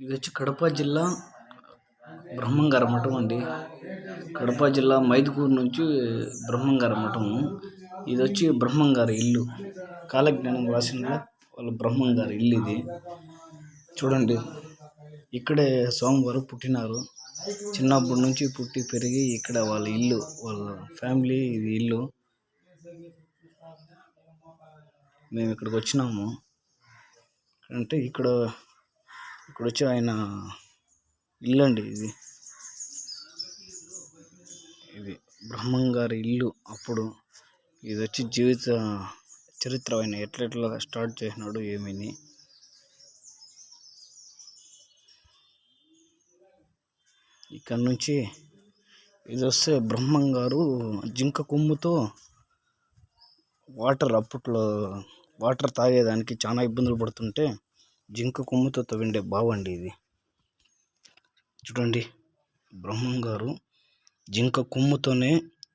ఇది వచ్చి కడప జిల్లా బ్రహ్మంగార మఠం అండి. కడప జిల్లా మైదుకూరు నుంచి బ్రహ్మంగార మఠం. ఇది వచ్చి బ్రహ్మంగారి ఇల్లు. కాలజ్ఞానం రాసిన వాళ్ళ బ్రహ్మంగారి ఇల్లు ఇది. చూడండి, ఇక్కడే స్వామివారు పుట్టినారు. చిన్నప్పటి నుంచి పుట్టి పెరిగి ఇక్కడ వాళ్ళ ఇల్లు, వాళ్ళ ఫ్యామిలీ ఇది ఇల్లు. మేము ఇక్కడికి వచ్చినాము అంటే ఇక్కడ వచ్చి ఆయన ఇల్లు అండి. ఇది బ్రహ్మంగారి ఇల్లు. అప్పుడు ఇది వచ్చి జీవిత చరిత్ర ఆయన ఎట్లా స్టార్ట్ చేసినాడు ఏమని. ఇక్కడ నుంచి ఇది వస్తే బ్రహ్మంగారు జింక కొమ్ముతో అప్పట్లో వాటర్ తాగేదానికి చాలా ఇబ్బందులు పడుతుంటే జింక కొమ్ముతో తవ్విండే బావండి ఇది. చూడండి, బ్రహ్మంగారు జింక కొమ్ముతోనే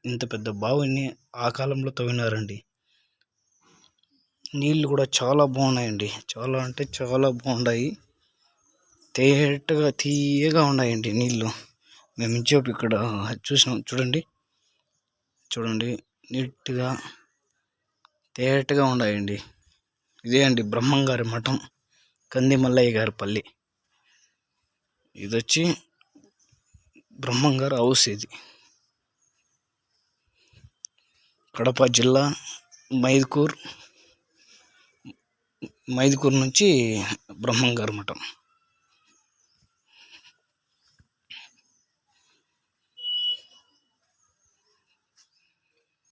ఇంత పెద్ద బావిని ఆ కాలంలో తవ్వినారండి. నీళ్ళు కూడా చాలా బాగున్నాయండి. చాలా అంటే చాలా బాగున్నాయి. తీయగా ఉన్నాయండి నీళ్ళు. మేము ఇంచేపు ఇక్కడ చూసినాం. చూడండి నీట్గా తేటగా ఉన్నాయండి. ఇదే అండి బ్రహ్మంగారి మఠం, కంది మల్లయ్య గారి పల్లి. ఇది వచ్చి బ్రహ్మంగారి హౌస్. ఇది కడప జిల్లా మైదుకూరు నుంచి బ్రహ్మంగారి మఠం.